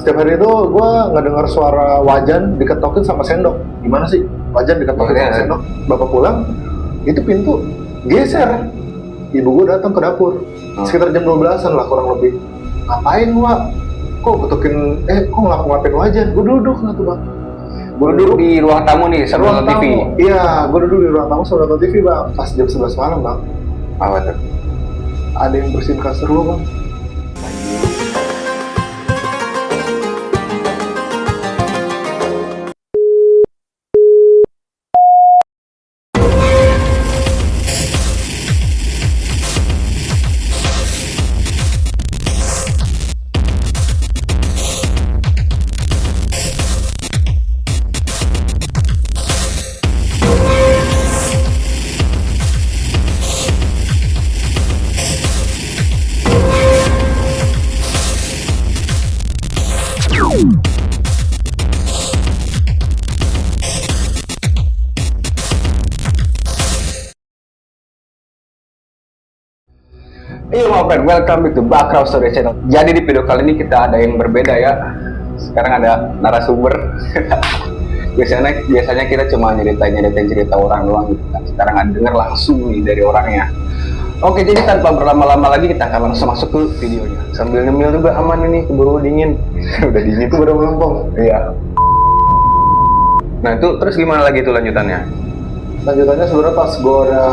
setiap hari itu gue ngedengar suara wajan diketokin sama sendok. Gimana sih? Wajan diketokin sama sendok. Bapak pulang, itu pintu geser. Ibu gue datang ke dapur. Sekitar jam 12-an lah kurang lebih. Ngapain Wak? Kok ketukin, kok ngelakuin wajan? Gue duduk lah tuh bang. Gue duduk di ruang tamu nih, sambil nonton TV. Iya, gue duduk di ruang tamu sambil nonton TV bang. Pas jam 11 malam bang. Apa tuh? Ada yang bersihin kasur lu bang. Iya my friend, welcome back to Background Story Channel. Jadi di video kali ini kita ada yang berbeda ya. Sekarang ada narasumber. biasanya kita cuma nyeritain cerita orang doang gitu kan. Sekarang ada denger langsung nih dari orangnya. Oke, jadi tanpa berlama-lama lagi kita akan langsung masuk ke videonya. Sambil nyemil juga aman ini, keburu dingin. Udah dingin tuh udah melempong. Iya. Nah itu terus gimana lagi tuh lanjutannya? Lanjutannya sebenarnya pas gue udah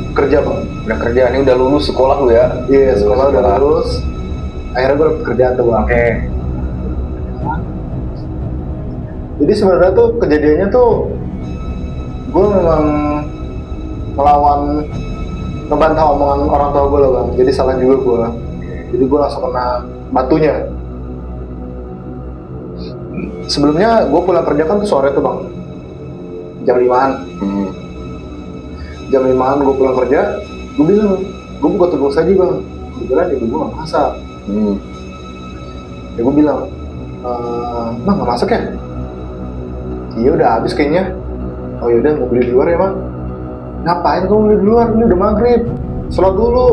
kerja bang. Udah kerja, ini udah lulus sekolah lu ya? Iya, sekolah udah lulus. Akhirnya gue dapet kerjaan tuh bang. Oke. Jadi sebenarnya tuh kejadiannya tuh gue memang melawan, ngebantah omongan orang tua gue loh bang. Jadi salah juga gue. Jadi gue langsung kena batunya. Sebelumnya gue pulang kerja kan tuh sore tuh bang, jam 5-an. Jam 5-an gue pulang kerja, gue bilang, gue buka tugas aja bang. Kebetulan ibu gue gak masak. Ya gue bilang, bang gak masak ya? Iya udah habis kayaknya. Oh yaudah mau beli di luar ya bang. Ngapain kamu beli di luar? Ini udah maghrib. Sholat dulu.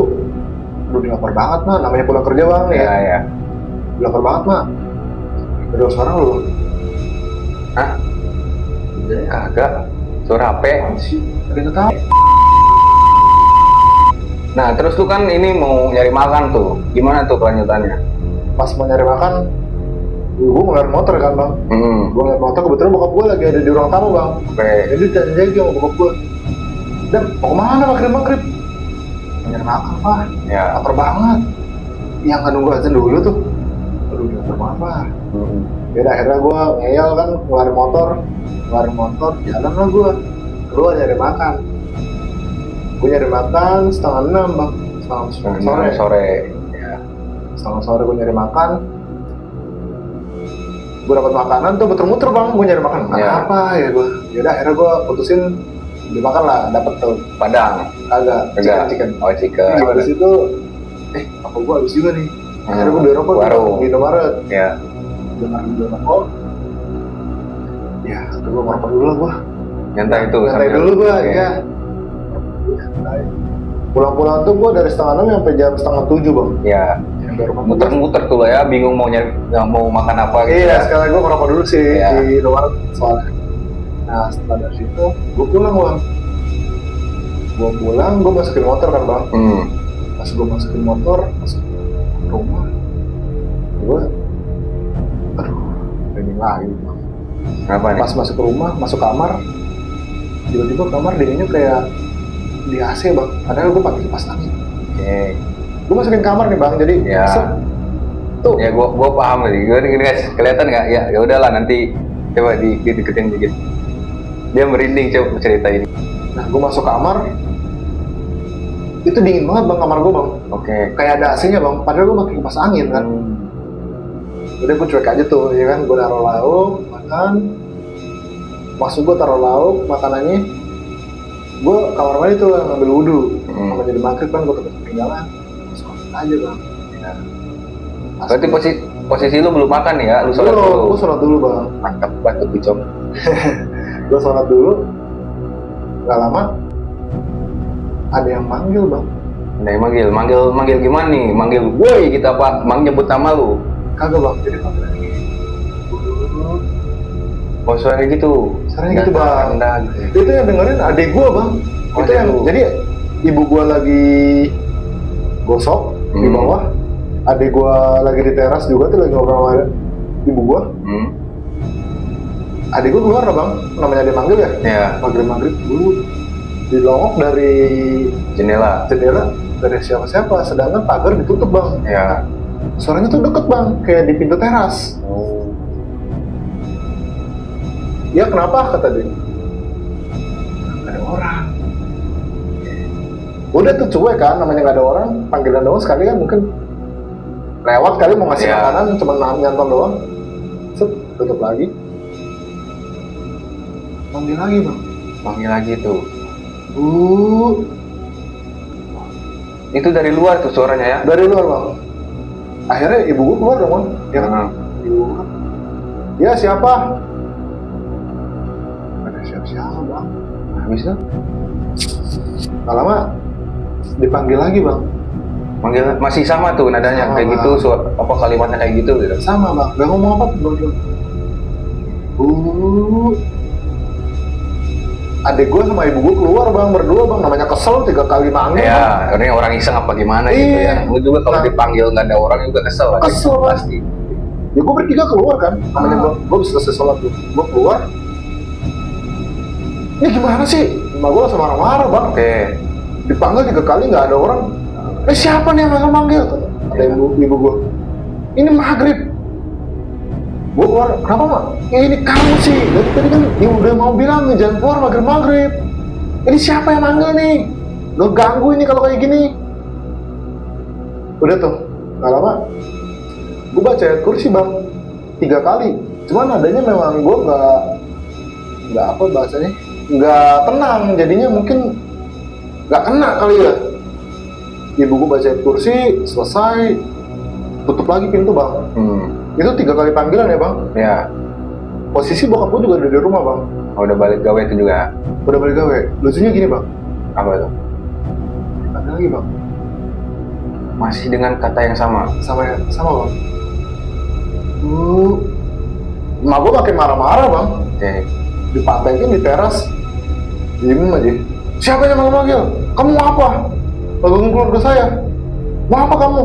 Udah lapar banget mah, namanya pulang kerja bang ya. Iya. Lapar banget mah. Udah sekarang lu. Hah? Kagak. Suara HP sih? Ada tahu. Nah terus tuh kan ini mau nyari makan tuh. Gimana tuh kelanjutannya? Pas mau nyari makan, gue ngeliat motor kan bang. Gue ngeliat motor, kebetulan bokap gue lagi ada di ruang tamu bang. Jadi janji sama bokap gue, dan mau kemana maghrib? Nyari makan pak. Ya. Lapar banget. Yang kan nunggu azan dulu tuh. Aduh lapar banget pak. Yaudah akhirnya gue ngeyel kan, ngeluarin motor, jalan lah gue keluar nyari makan. Gue nyari makan 5:30 bang, setengah sore. Ya. Setengah sore gue nyari makan. Gue dapat makanan tuh muter-muter bang, gue nyari makan apa ya gue. Yaudah akhirnya gue putusin dimakan lah, dapet tuh Padang. agak chicken. Oh chicken. Di situ apa gue habis juga nih. Akhirnya gue beli rokok di Indomaret. Ya. Beli rokok. Ya, gue ngerokok dulu lah gue. Nyantai dulu gue, ya. Pulang-pulang tuh gue dari 5:30 sampai jam 6:30 bang. Ya. Muter-muter tuh lah ya, bingung mau makan apa gitu. Iya, sekarang gue ngerokok dulu sih di Indomaret soalnya. Nah setelah dari situ, gue pulang bang. Gue masukin motor kan bang. Pas gue masukin motor, masuk rumah, gue, merinding lagi bang. Kenapa nih? Pas masuk ke rumah, masuk kamar, tiba-tiba kamar dinginnya kayak di AC bang. Padahal gue pakai kipas angin. Oke. Gue masukin kamar nih bang, jadi tuh. Ya gue paham nih. Gue gini guys, kelihatan nggak? Ya udahlah nanti coba deketin dikit. Dia merinding coba cerita ini. Nah gue masuk kamar, itu dingin banget bang kamar gue bang. Oke. Kayak ada AC-nya bang, padahal gue pakai kipas angin kan. Udah gue cuek aja tuh, ya kan. Gue taruh lauk, makan. Maksud gue taruh lauk, makanannya. Gue kamar mandi tuh ngambil wudhu. Sama jadi maghrib kan, gue tetap ketinggalan. Sholat aja bang. Ya. Berarti posisi lu belum makan ya? Lu sholat dulu? Gue sholat dulu bang. Mantap banget Bicom. Gue sholat dulu. Gak lama, ada yang manggil bang. Ada yang manggil gimana nih? Manggil woi gitu apa? Nyebut nama lu? Kagak bang, jadi panggil lagi. Oh suaranya gitu. Suaranya gitu bang. Rendah gitu. Itu yang dengerin adik gua bang. Oh, Itu yang adik lu. jadi ibu gua lagi gosok di bawah, adik gua lagi di teras juga tuh lagi ngobrol sama ibu gua. Adik gua keluar lah bang, namanya dia manggil ya. Ya. Maghrib dulu dilongok dari Jendela. dari siapa-siapa, sedangkan pagar ditutup bang. Ya. Suaranya tuh deket bang, kayak di pintu teras. Oh. Ya kenapa kata dia? Gak ada orang. Udah tuh cuek kan, namanya gak ada orang, panggilan doang sekali kan mungkin lewat kali mau ngasih Iya. makanan, cuma nyantol doang. Set, tutup lagi. Panggil lagi bang. Panggil lagi tuh. Bu, Itu dari luar tuh suaranya ya? dari luar bang. Akhirnya ibu gua keluar dong bang. Ya kan? Ibu gua. Ya siapa? Ada siapa bang? Habis itu Gak lama dipanggil lagi bang. manggil masih sama tuh nadanya Sama, kayak Bang. gitu, apa kalimatnya kayak gitu gitu. Sama bang, gak ngomong apa tuh bang. Bu, adik gue sama ibu gue keluar bang, berdua bang, namanya kesel 3 kali manggil. Ya, ini orang iseng apa gimana gitu ya. Iya. Lu juga kalau Nah. dipanggil nggak ada orang juga kesel. Kesel, Bang. pasti. Ya gue bertiga keluar kan, namanya gue bisa selesai sholat tuh, gue keluar. Ini gimana sih? Emak gue langsung marah-marah bang. Oke. Dipanggil 3 kali nggak ada orang. Siapa nih yang manggil? Ada ibu gue. Ini maghrib. Gue keluar, kenapa mak? Ya ini kamu sih, dari tadi kan ya udah mau bilang nih jangan keluar maghrib. Ini siapa yang manggil nih? Lo ganggu ini kalau kayak gini. Udah tuh, nggak lama. Gue baca ayat kursi bang, 3 kali. Cuman adanya memang gue nggak apa bahasanya, nggak tenang. Jadinya mungkin nggak kena kali ya. Ibu gue baca ayat kursi, selesai, tutup lagi pintu bang. Itu 3 kali panggilan ya bang. Ya. Posisi bokap gue juga ada di rumah bang. Oh, udah balik gawe itu juga. Udah balik gawe. Lucunya gini bang. Apa itu? Ada lagi bang. Masih dengan kata yang sama. Sama bang. Emak gue makin marah-marah bang. Oke. Dipantekin di teras. Diem aja. Siapa yang manggil? Kamu mau apa? Gangguin keluarga saya. Mau apa kamu?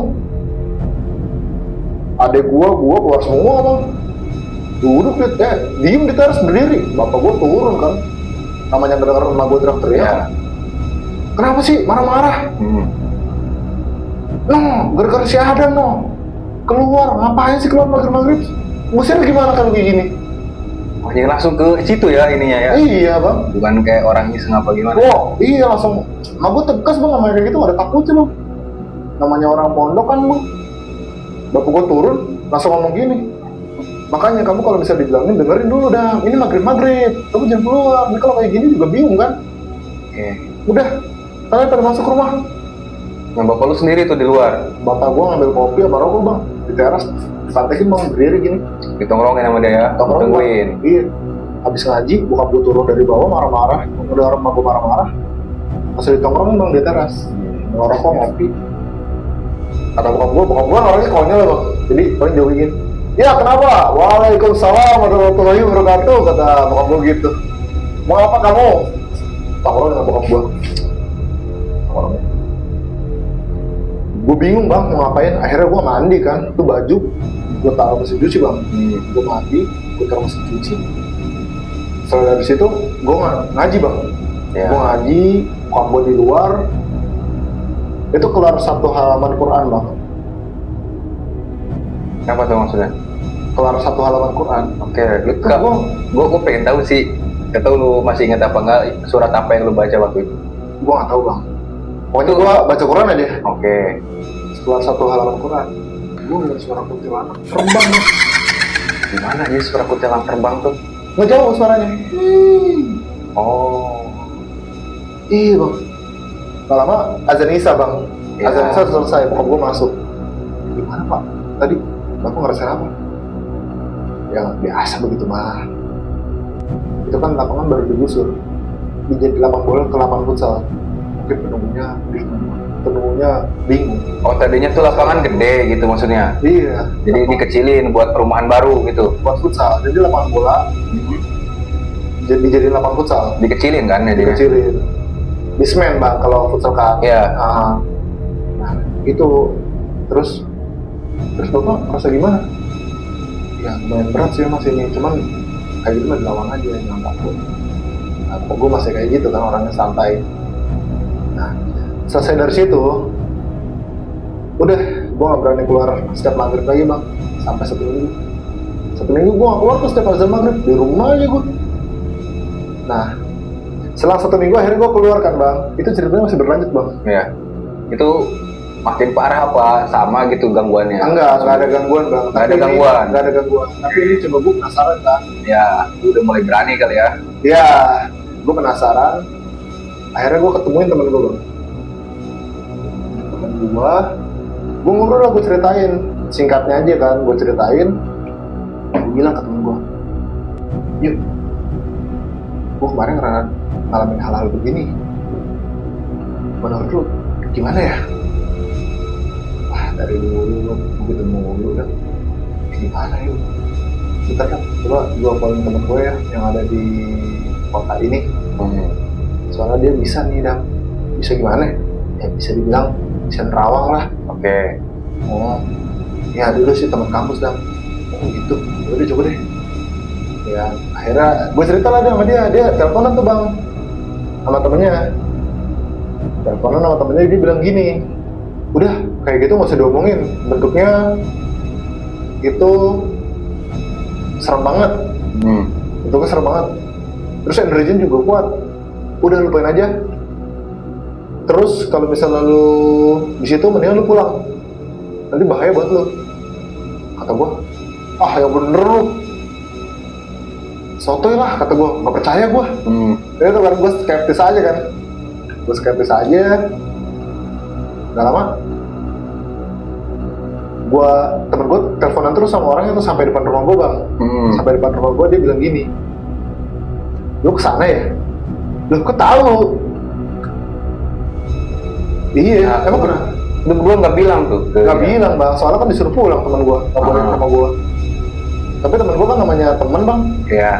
Adek gua keluar semua bang. Duduk diem di teras berdiri. Bapak gua turun kan. Namanya mendengar emak gua teriak-teriak. Ya. Kenapa sih marah-marah? No, gara-gara si Adam no. Keluar, ngapain sih keluar maghrib-maghrib? Ngusir gimana kalau kayak gini? Oh, jadi langsung ke situ ya ininya ya. Iya bang. Bukan kayak orang iseng apa gimana. Wah, iya langsung. Emak gua tegas bang sama kayak gitu, gak ada takutnya bang. Namanya orang pondok kan bang. Bapak gua turun, langsung ngomong gini. Makanya kamu kalau bisa dibilangin dengerin dulu dah. Ini maghrib. Kamu jangan keluar. Ini kalau kayak gini juga bingung kan? Oke. Udah, kalian pada masuk rumah. Nah, bapak lu sendiri tuh di luar. Bapak gua ngambil kopi sama rokok bang di teras. Dipantekin bang berdiri gini. Ditongkrongin sama dia ya. Tongkrong, Bang. Tungguin. Iya. Habis ngaji, bokap gua turun dari bawah marah-marah. Udah orang gua marah-marah. Masih ditongkrongin bang di teras. Ngerokok ngopi. Kata bokap gua orangnya konyol bang. Jadi paling jauhin gini. Ya kenapa? Waalaikumsalam warahmatullahi wabarakatuh, kata bokap gua gitu. Mau apa kamu? Tongkrong dengan bokap gua. Tongkrongnya. Gue bingung bang mau ngapain. Akhirnya gue mandi kan, tuh baju gue taruh mesin cuci bang. Gue mandi, gue taruh mesin cuci. Setelah dari situ gue ngaji bang. Ya. Gue ngaji, bokap gue di luar. Itu keluar 1 halaman Quran bang. Apa tuh maksudnya? Keluar 1 halaman Quran. Oke, lu Itu gue pengen tahu sih. Gak tau lu masih ingat apa enggak surat apa yang lu baca waktu itu? gue nggak tahu bang. Pokoknya gue baca Quran aja. Oke. Keluar 1 halaman Quran. Gue dengar suara kuntilanak terbang bang. Gimana ya suara kuntilanak terbang tuh? Nggak jauh suaranya. Oh. Iya bang. Gak lama azan Isya bang. Ya. Azan Isya selesai, bokap gue masuk. Gimana pak? Tadi bapak ngerasain apa? Ya biasa begitu mah. Itu kan lapangan baru digusur. Dijadi lapangan bola ke lapangan futsal. Mungkin penunggunya di rumah. ketemunya bingung. Oh tadinya tuh lapangan gede gitu maksudnya. Iya. Jadi dikecilin buat perumahan baru gitu. Buat futsal. Jadi lapangan bola. Jadi lapangan futsal. Dikecilin kan ya? Dikecilin. Bismen bang kalau futsal kan. Iya. Nah itu terus bapak merasa gimana? Ya lumayan berat sih mas ini. Cuman kayak gitu mah dilawan aja yang takut. Nah, gue masih kayak gitu kan orangnya santai. Nah selesai dari situ, udah gue gak berani keluar setiap maghrib lagi bang sampai 1 minggu. 1 minggu gue gak keluar tuh setiap azan maghrib di rumah aja gue. Nah selang 1 minggu akhirnya gue keluar kan bang. Itu ceritanya masih berlanjut bang. Iya. Itu makin parah apa sama gitu gangguannya? Enggak ada gangguan bang. Nggak ada gangguan. Nggak ada gangguan. Tapi ini coba gue penasaran kan. Ya, udah mulai berani kali ya. Ya, gue penasaran. Akhirnya gue ketemuin temen gue bang. Temen gue ngobrol lah, gue ceritain. Singkatnya aja kan, gue ceritain. Gue bilang ke temen gue, yuk, gue kemarin ngalamin hal-hal begini. Menurut lu gimana ya? Wah, dari dulu begitu mulu kan. Gimana yuk? Bentar kan, coba gue poin temen gue ya yang ada di kota ini. Soalnya dia bisa nih Dam. Bisa gimana ya? Bisa dibilang bisa nerawang lah. Oke. Oh ya dulu sih teman kampus Dam. Oh gitu, udah coba deh. Ya akhirnya gue cerita lah sama dia teleponan tuh bang sama temennya. Teleponan sama temennya, dia bilang gini, udah kayak gitu nggak usah diomongin, bentuknya itu serem banget. Bentuknya serem banget. Terus energinya juga kuat. Udah lupain aja. Terus kalau misalnya lu di situ mendingan lu pulang. Nanti bahaya buat lu. Kata gua, ah yang bener lu. Sotoy lah kata gua, nggak percaya gua. Itu kan gua skeptis aja kan. Gua skeptis aja. Gak lama, temen gua teleponan terus sama orangnya tuh sampai depan rumah gua bang. Sampai depan rumah gua, dia bilang gini, lu kesana ya? Lu kok tahu? Iya, Nah, emang kenapa? Itu gue nggak bilang tuh. Nggak bilang bang, soalnya kan disuruh pulang teman gue, nggak boleh sama gue. Tapi temen gue kan namanya temen bang. Iya.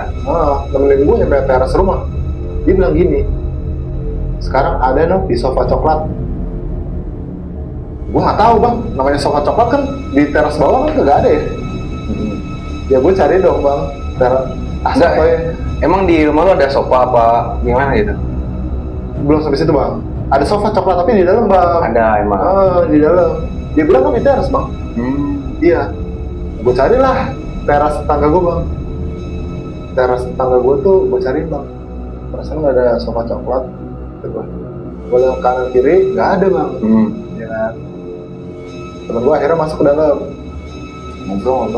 Nemenin gue nyampe teras rumah. Dia bilang gini, sekarang ada nih di sofa coklat. Gue nggak tahu bang, namanya sofa coklat kan di teras bawah kan nggak ada ya. Ya gue cari dong bang, teras. Enggak, emang di rumah lo ada sofa apa gimana gitu? Belum sampai situ bang. Ada sofa coklat tapi di dalam bang. Ada emang. Di dalam. Dia bilang kan di teras bang. Iya. Gue carilah teras tetangga gue bang. Teras tetangga gue tuh gue cari bang. Perasaan nggak ada sofa coklat. Gue lihat kanan kiri nggak ada bang. Ya. Temen gue akhirnya masuk ke dalam. Ngobrol.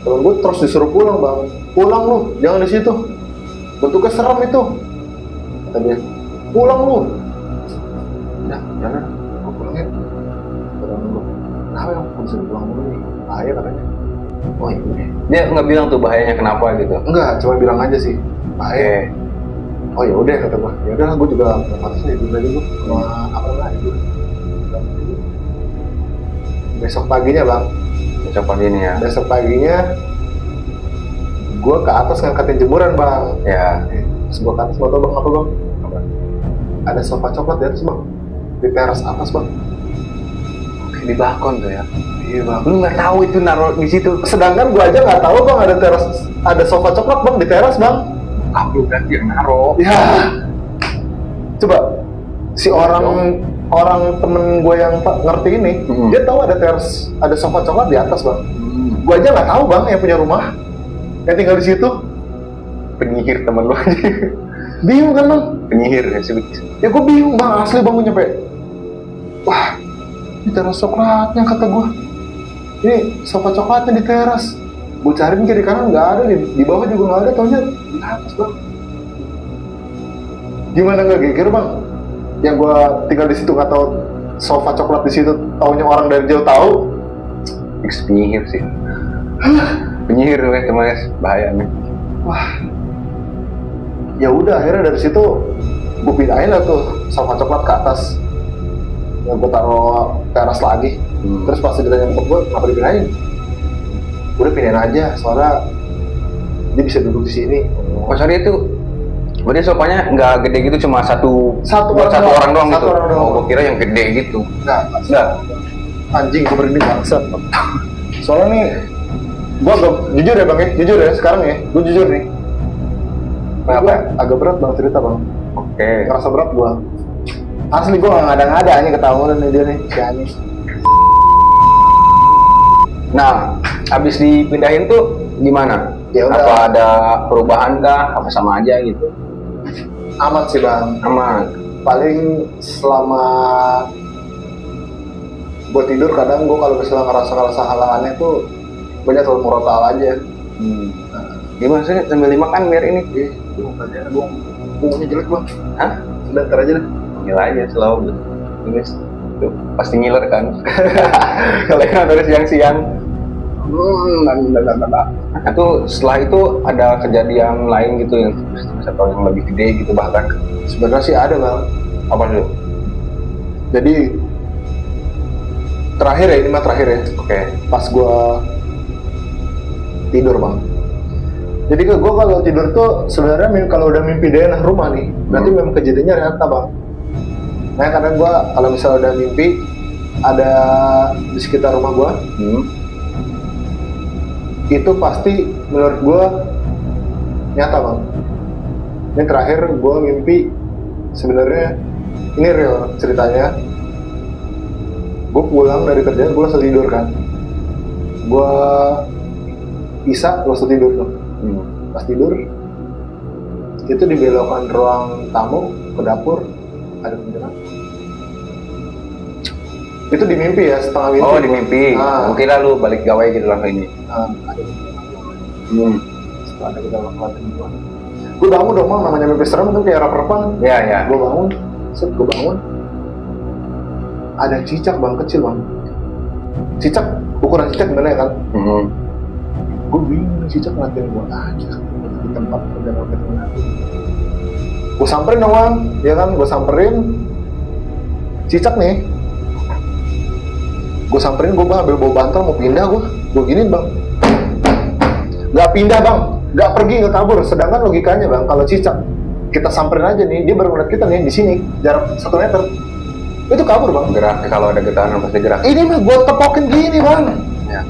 Temen gue terus disuruh pulang bang. Pulang lu, jangan di situ. Bentuknya serem itu. Kata dia, pulang lu. Udah, jangan. Gue pulangin. Pulang dulu. Kenapa yang bisa pulang dulu nih? Bahaya katanya. Oh iya. Dia nggak bilang tuh bahayanya kenapa gitu? Enggak, cuma bilang aja sih. Bahaya. Oh ya udah kata gue. Ya udah, gue juga harusnya tidur lagi gue sama apa lagi. Besok paginya bang. Besok pagi ini ya. Besok paginya gue ke atas ngangkatin jemuran bang. Ya. Terus gue ke atas, mau tau bang apa bang? Ada sofa coklat di atas bang, di teras atas bang. Oke, di balkon tuh ya. Iya bang. Lu nggak tahu itu naruh di situ. Sedangkan gue aja nggak tahu bang ada teras, ada sofa coklat bang di teras bang. Lu ganti yang naruh. Ya. Coba si orang temen gue yang ngerti ini, dia tahu ada teras, ada sofa coklat di atas bang. Gue aja nggak tahu bang yang punya rumah, yang tinggal di situ. Penyihir temen lu aja. Bingung kan bang? Penyihir ya sih. Ya gue bingung bang, asli bang, gue nyampe. Wah, di teras coklatnya kata gue. Ini sofa coklatnya di teras. Gue cariin kiri kanan nggak ada, di bawah juga nggak ada, taunya di atas bang. Gimana nggak geger bang? Yang gue tinggal di situ nggak tahu sofa coklat di situ, taunya orang dari jauh tahu. Fix penyihir sih. Penyihir ya teman, bahaya nih. Wah. Ya udah, akhirnya dari situ gue pindahin lah tuh sofa coklat ke atas. yang gue taruh teras lagi. Terus pas ditanya nyokap gue, kenapa dipindahin? Udah pindahin aja, soalnya dia bisa duduk di sini. Oh sorry itu, berarti sofanya nggak gede gitu, cuma satu orang doang satu gitu? orang doang. Oh gue kira yang gede gitu. Enggak. Anjing, gue berhenti bangsat. Soalnya nih, gue agak jujur ya bang ya, jujur ya sekarang ya, gue jujur nih. Kenapa? Agak berat bang cerita bang. Oke. Ngerasa berat gue. Asli gue nggak ngada-ngada ini ketahuan nih dia nih, si Anis. Nah, habis dipindahin tuh gimana? Ya udah. Apa ada perubahan kah? Apa sama aja gitu? Aman sih bang. Aman. Paling selama gue tidur kadang gue kalau misalnya ngerasa hal aneh tuh banyak telur murotal aja. Gimana sih sambil dimakan biar ini? Gue bumbunya jelek bang. Hah? Udah ntar aja deh. Panggil aja selalu. Ini tuh pasti ngiler kan? Kalau yang dari siang-siang. Nah, tuh setelah itu ada kejadian lain gitu yang atau yang lebih gede gitu bahkan? Sebenarnya sih ada bang. Apa dulu? Jadi terakhir ya, ini mah terakhir ya. Oke. Pas gue tidur bang. Jadi gue kalau tidur tuh sebenarnya kalau udah mimpi daerah rumah nih, berarti memang kejadiannya nyata bang. Nah kadang gue kalau misalnya udah mimpi ada di sekitar rumah gue, itu pasti menurut gue nyata bang. Ini terakhir gue mimpi sebenarnya ini real ceritanya. Gue pulang dari kerja, gue langsung tidur kan. Gue bisa langsung tidur tuh. Pas tidur itu dibelokkan ruang tamu ke dapur ada penjerat. Itu di mimpi ya, setengah mimpi. Oh di mimpi. Mungkin lalu balik gawe gitu lah ini. Ada setelah ada kita lakukan itu. Gue bangun dong bang, namanya mimpi serem kan kayak rap-rapan. Ya. Gue bangun, gue bangun. Ada cicak bang, kecil bang. Cicak, ukuran cicak gimana ya kan? Gue bingung, cicak ngeliatin gue aja di tempat udah ngeliatin aku. Gue samperin dong bang, ya kan? Gue samperin cicak nih. Gue samperin, gue ambil bawa bantal mau pindah gue giniin bang. Gak pindah bang, gak pergi, gak kabur. Sedangkan logikanya bang, kalau cicak kita samperin aja nih, dia baru ngeliat kita nih di sini jarak 1 meter. Itu kabur bang. Gerak, kalau ada getaran pasti gerak. Ini mah gue tepokin gini bang. Ya.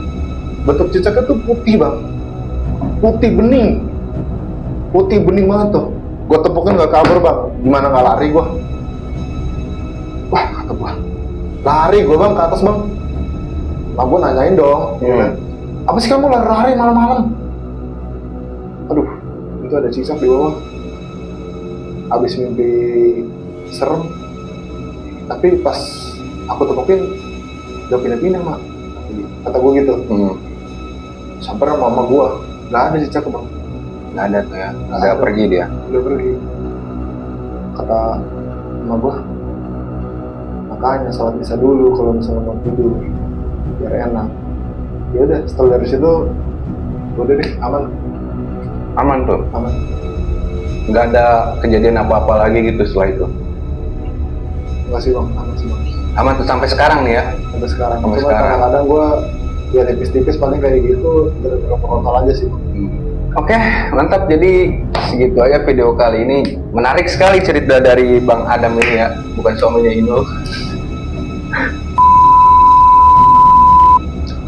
Bentuk cicaknya tuh putih bang, putih bening banget tuh. Gue tepokin gak kabur bang. Gimana gak lari gue? Wah kata gue, lari gue bang ke atas bang. Nah gue nanyain dong, apa sih kamu lari malam-malam? Aduh, itu ada cicak di bawah. Abis mimpi serem. Tapi pas aku tepokin udah pindah-pindah mak, kata gue gitu. Sampai mama gue nggak ada cicak bang. Nggak ada tuh ya, udah pergi dia. Udah pergi. Kata mama gue, makanya sholat bisa dulu kalau misalnya mau tidur biar enak. Ya udah, setelah dari situ udah deh Aman tuh. aman. Nggak ada kejadian apa-apa lagi gitu setelah itu. Enggak sih bang, aman sih bang. Aman tuh sampai sekarang nih ya. Sampai sekarang. Sampai Cuma sekarang. kadang-kadang gue ya tipis-tipis paling kayak gitu gara-gara frontal aja sih bang. Oke, mantap. Jadi segitu aja video kali ini. Menarik sekali cerita dari Bang Adam ini ya, bukan suaminya Inul.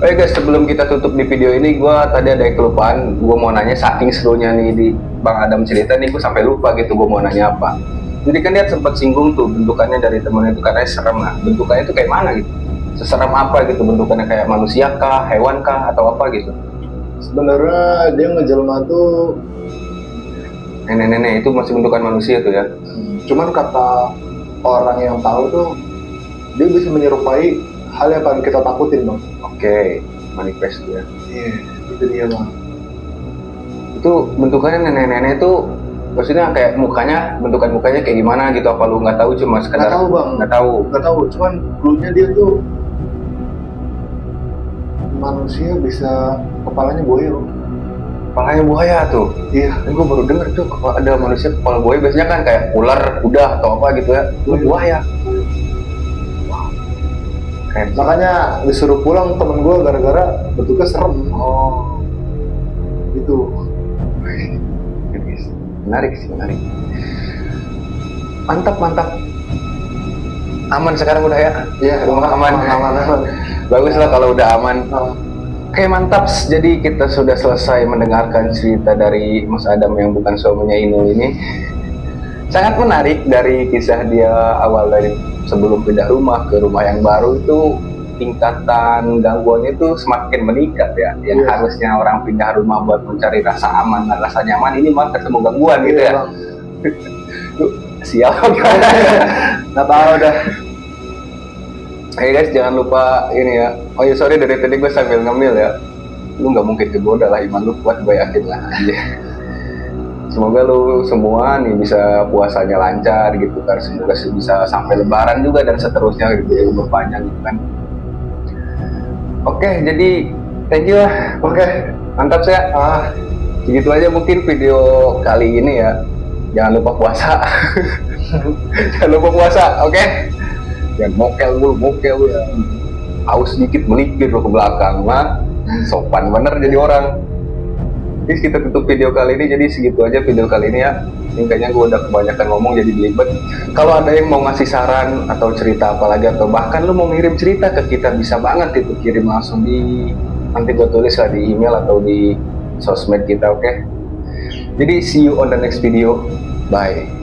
Oke guys, sebelum kita tutup di video ini, gue tadi ada yang kelupaan. Gue mau nanya, saking serunya nih di Bang Adam cerita nih, gue sampai lupa gitu gue mau nanya apa. Jadi kan dia sempat singgung tuh bentukannya dari temennya itu katanya serem lah. Bentukannya itu kayak mana gitu? Seserem apa gitu? Bentukannya kayak manusia kah, hewan kah, atau apa gitu? Sebenarnya dia ngejelma tuh Nenek-nenek itu masih bentukan manusia tuh ya? cuman kata orang yang tahu tuh dia bisa menyerupai hal yang paling kita takutin bang. Oke, manifest ya. Iya, itu dia bang. Itu bentukannya nenek-nenek itu maksudnya kayak mukanya, bentukan mukanya kayak gimana gitu? Apa lu nggak tahu cuma sekedar? Nggak tahu bang. Nggak tahu. Cuman dulunya dia tuh manusia bisa kepalanya buaya bang. Kepalanya buaya tuh? Iya. Gue baru denger tuh ada manusia kepala buaya. Biasanya kan kayak ular, kuda atau apa gitu ya. Lu buaya. Keren. Makanya disuruh pulang temen gue gara-gara bentuknya serem. Oh, Gitu. menarik sih, menarik. Mantap, mantap. Aman sekarang udah ya? Iya, Rumah aman. aman. Bagus lah kalau udah aman. Oke, mantap. Jadi kita sudah selesai mendengarkan cerita dari Mas Adam yang bukan suaminya Inul ini. Sangat menarik dari kisah dia awal dari sebelum pindah rumah ke rumah yang baru itu tingkatan gangguannya itu semakin meningkat ya. Yang Iya. harusnya orang pindah rumah buat mencari rasa aman dan rasa nyaman, ini malah ketemu gangguan gitu Iya, ya. Bang. Sial gimana? Nggak tahu dah. Hey guys, jangan lupa ini ya. Oh ya sorry, dari tadi gue sambil ngemil ya. Lu nggak mungkin kegoda lah, iman lu kuat, gue yakin lah. Semoga lu semua nih bisa puasanya lancar gitu kan. Semoga bisa sampai lebaran juga dan seterusnya gitu ya, umur panjang gitu kan. Oke, jadi thank you lah. Oke. Mantap ya. Segitu aja mungkin video kali ini ya. Jangan lupa puasa. Jangan lupa puasa, oke? Jangan mokel ya. Haus sedikit melikir lo ke belakang, mah. Sopan bener jadi orang. Jadi kita tutup video kali ini, jadi segitu aja video kali ini ya. Ini kayaknya gue udah kebanyakan ngomong jadi belibet. Kalau ada yang mau ngasih saran atau cerita apa lagi, atau bahkan lu mau ngirim cerita ke kita, bisa banget itu kirim langsung di, nanti gue tulis lah di email atau di sosmed kita, oke? Jadi see you on the next video, bye.